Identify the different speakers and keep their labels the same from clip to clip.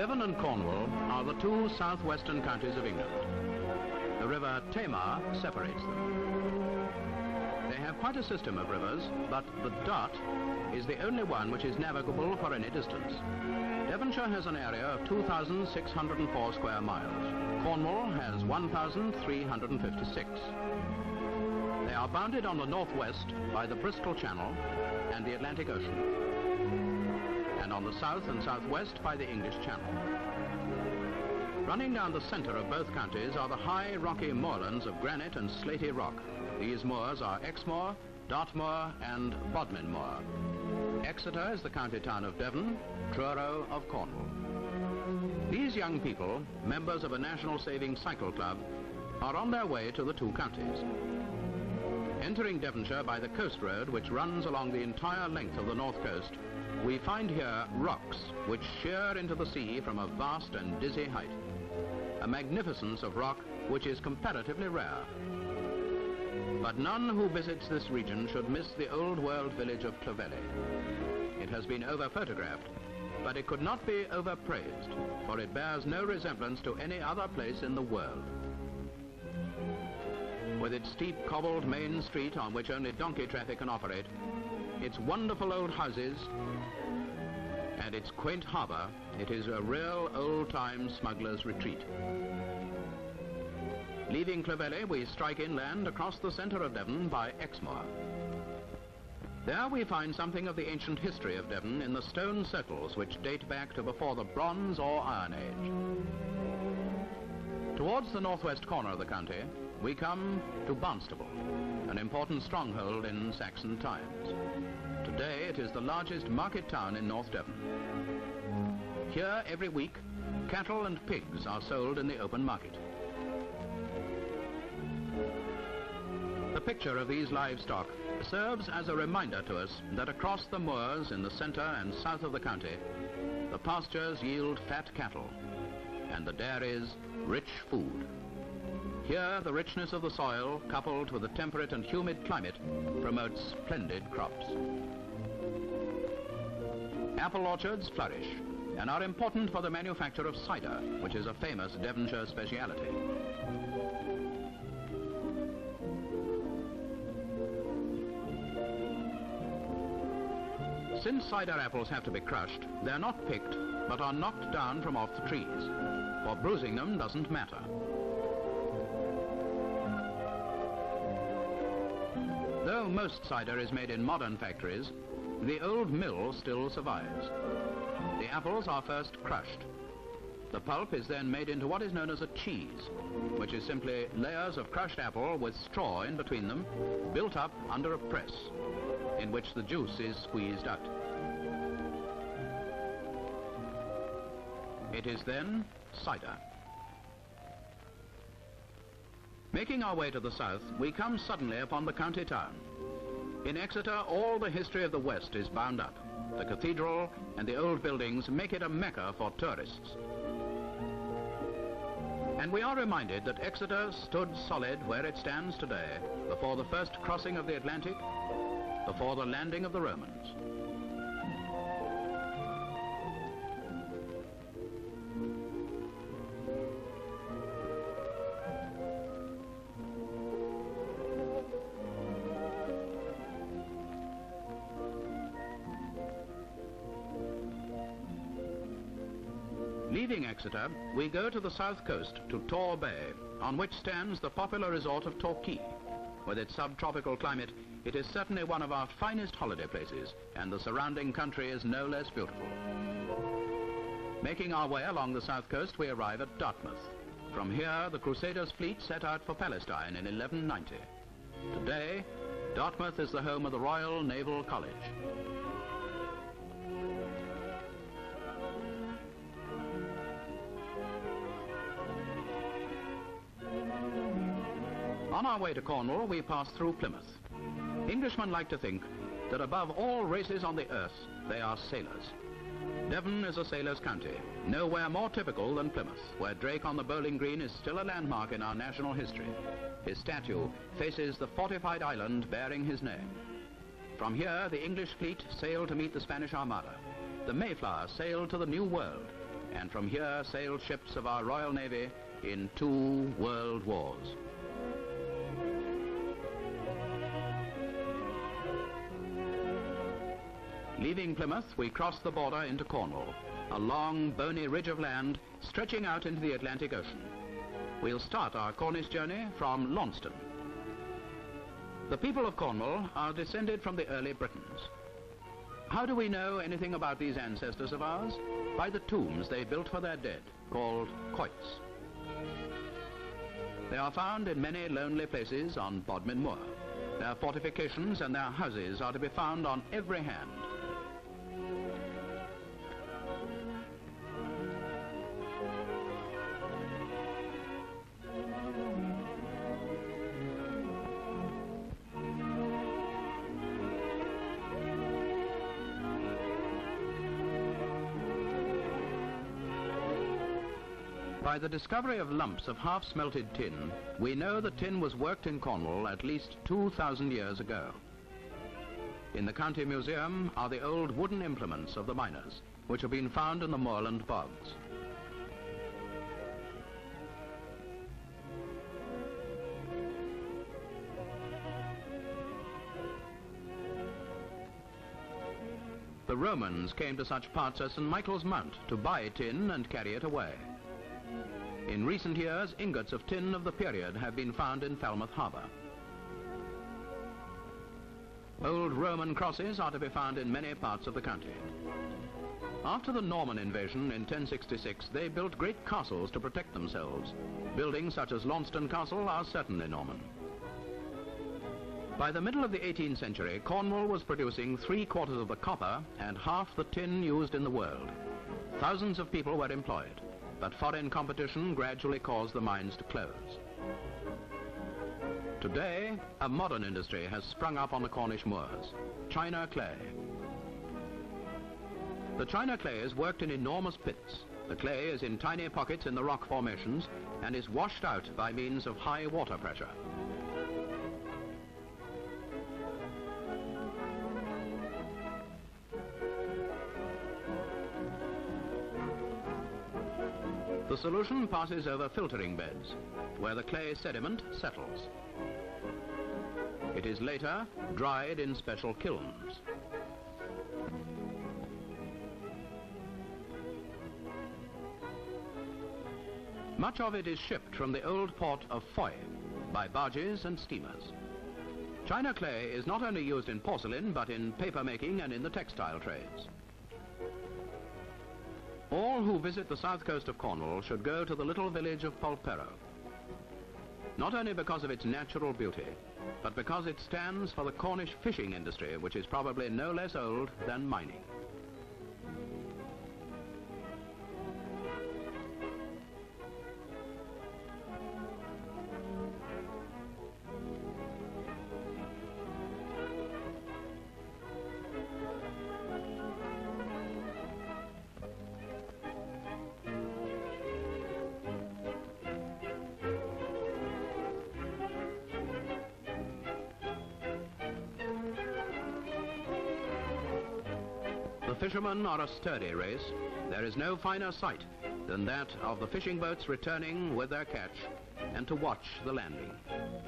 Speaker 1: Devon and Cornwall are the two southwestern counties of England. The river Tamar separates them. They have quite a system of rivers, but the Dart is the only one which is navigable for any distance. Devonshire has an area of 2,604 square miles. Cornwall has 1,356. They are bounded on the northwest by the Bristol Channel and the Atlantic Ocean, and on the south and southwest by the English Channel. Running down the centre of both counties are the high rocky moorlands of granite and slaty rock. These moors are Exmoor, Dartmoor and Bodmin Moor. Exeter is the county town of Devon, Truro of Cornwall. These young people, members of a National Saving Cycle Club, are on their way to the two counties. Entering Devonshire by the coast road, which runs along the entire length of the north coast, we find here rocks which sheer into the sea from a vast and dizzy height. A magnificence of rock which is comparatively rare. But none who visits this region should miss the old world village of Clovelly. It has been over-photographed, but it could not be overpraised, for it bears no resemblance to any other place in the world. With its steep cobbled main street on which only donkey traffic can operate, its wonderful old houses, and its quaint harbour, it is a real old-time smuggler's retreat. Leaving Clovelly, we strike inland across the centre of Devon by Exmoor. There we find something of the ancient history of Devon in the stone circles which date back to before the Bronze or Iron Age. Towards the northwest corner of the county, we come to Barnstaple, an important stronghold in Saxon times. Today it is the largest market town in North Devon. Here every week, cattle and pigs are sold in the open market. The picture of these livestock serves as a reminder to us that across the moors in the centre and south of the county, the pastures yield fat cattle and the dairies rich food. Here the richness of the soil, coupled with the temperate and humid climate, promotes splendid crops. Apple orchards flourish and are important for the manufacture of cider, which is a famous Devonshire speciality. Since cider apples have to be crushed, they're not picked, but are knocked down from off the trees, for bruising them doesn't matter. Though most cider is made in modern factories, the old mill still survives. The apples are first crushed. The pulp is then made into what is known as a cheese, which is simply layers of crushed apple with straw in between them, built up under a press, in which the juice is squeezed out. It is then cider. Making our way to the south, we come suddenly upon the county town. In Exeter, all the history of the West is bound up. The cathedral and the old buildings make it a mecca for tourists. And we are reminded that Exeter stood solid where it stands today, before the first crossing of the Atlantic, before the landing of the Romans. Leaving Exeter, we go to the south coast to Tor Bay, on which stands the popular resort of Torquay. With its subtropical climate, it is certainly one of our finest holiday places, and the surrounding country is no less beautiful. Making our way along the south coast, we arrive at Dartmouth. From here, the Crusaders' fleet set out for Palestine in 1190. Today, Dartmouth is the home of the Royal Naval College. On our way to Cornwall, we pass through Plymouth. Englishmen like to think that above all races on the earth, they are sailors. Devon is a sailor's county, nowhere more typical than Plymouth, where Drake on the Bowling Green is still a landmark in our national history. His statue faces the fortified island bearing his name. From here, the English fleet sailed to meet the Spanish Armada. The Mayflower sailed to the New World, and from here sailed ships of our Royal Navy in 2 world wars. Leaving Plymouth, we crossed the border into Cornwall, a long, bony ridge of land stretching out into the Atlantic Ocean. We'll start our Cornish journey from Launceston. The people of Cornwall are descended from the early Britons. How do we know anything about these ancestors of ours? By the tombs they built for their dead, called quoits. They are found in many lonely places on Bodmin Moor. Their fortifications and their houses are to be found on every hand. By the discovery of lumps of half-smelted tin, we know that tin was worked in Cornwall at least 2,000 years ago. In the County Museum are the old wooden implements of the miners, which have been found in the moorland bogs. The Romans came to such parts as St. Michael's Mount to buy tin and carry it away. In recent years, ingots of tin of the period have been found in Falmouth Harbour. Old Roman crosses are to be found in many parts of the county. After the Norman invasion in 1066, they built great castles to protect themselves. Buildings such as Launceston Castle are certainly Norman. By the middle of the 18th century, Cornwall was producing 3/4 of the copper and half the tin used in the world. Thousands of people were employed, but foreign competition gradually caused the mines to close. Today, a modern industry has sprung up on the Cornish moors, China clay. The China clay is worked in enormous pits. The clay is in tiny pockets in the rock formations and is washed out by means of high water pressure. The solution passes over filtering beds, where the clay sediment settles. It is later dried in special kilns. Much of it is shipped from the old port of Foy by barges and steamers. China clay is not only used in porcelain, but in paper making and in the textile trades. All who visit the south coast of Cornwall should go to the little village of Polperro. Not only because of its natural beauty, but because it stands for the Cornish fishing industry, which is probably no less old than mining. The fishermen are a sturdy race. There is no finer sight than that of the fishing boats returning with their catch and to watch the landing.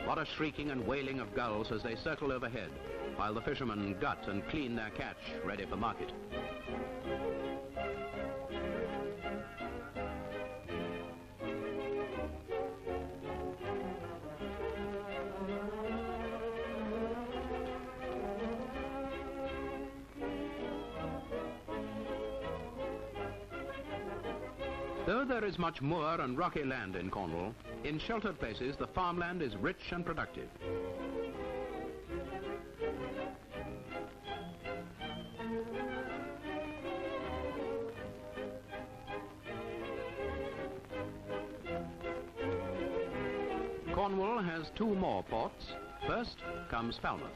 Speaker 1: What a shrieking and wailing of gulls as they circle overhead while the fishermen gut and clean their catch ready for market. Though there is much moor and rocky land in Cornwall, in sheltered places the farmland is rich and productive. Cornwall has 2 more ports. First comes Falmouth.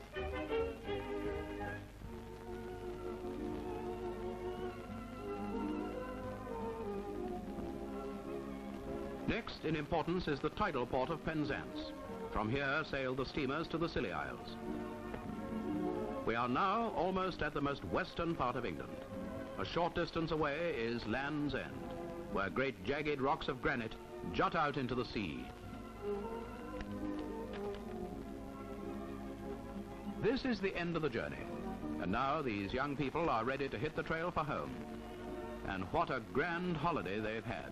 Speaker 1: Next in importance is the tidal port of Penzance. From here sailed the steamers to the Scilly Isles. We are now almost at the most western part of England. A short distance away is Land's End. where great jagged rocks of granite jut out into the sea. This is the end of the journey, and now these young people are ready to hit the trail for home. And what a grand holiday they've had.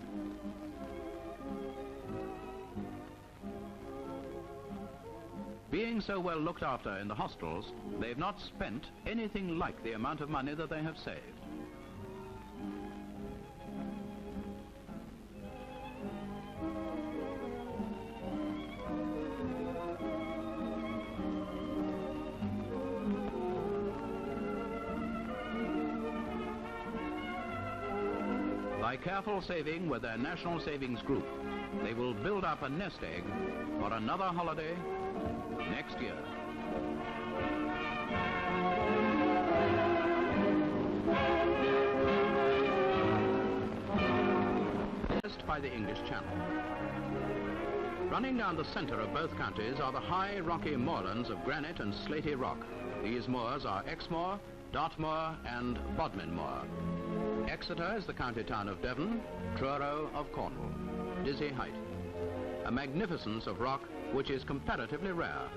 Speaker 1: Being so well looked after in the hostels, they've not spent anything like the amount of money that they have saved. By careful saving with their National Savings Group, they will build up a nest egg for another holiday next year. Just by the English Channel. Running down the center of both counties are the high rocky moorlands of granite and slaty rock. These moors are Exmoor, Dartmoor and Bodmin Moor. Exeter is the county town of Devon, Truro of Cornwall. Dizzy height. A magnificence of rock which is comparatively rare.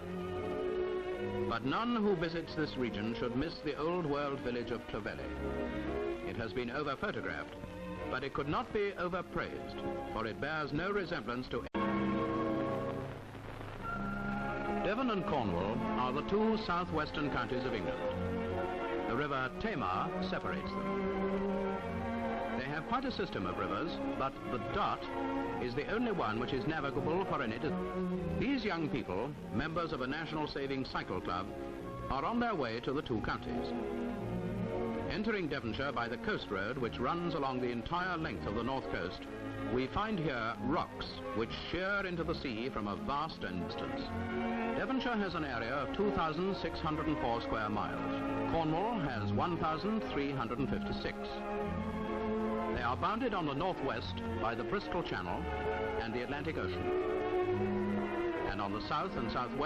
Speaker 1: But none who visits this region should miss the old world village of Clovelly. It has been over-photographed, but it could not be overpraised, for it bears no resemblance to... Devon and Cornwall are the two southwestern counties of England. The river Tamar separates them. They have quite a system of rivers, but the Dart is the only one which is navigable for any distance. These young people, members of a National Savings Cycle Club, are on their way to the two counties. Entering Devonshire by the coast road which runs along the entire length of the north coast, we find here rocks which sheer into the sea from a vast distance. Devonshire has an area of 2,604 square miles. Cornwall has 1,356. They are bounded on the northwest by the Bristol Channel and the Atlantic Ocean. And on the south and southwest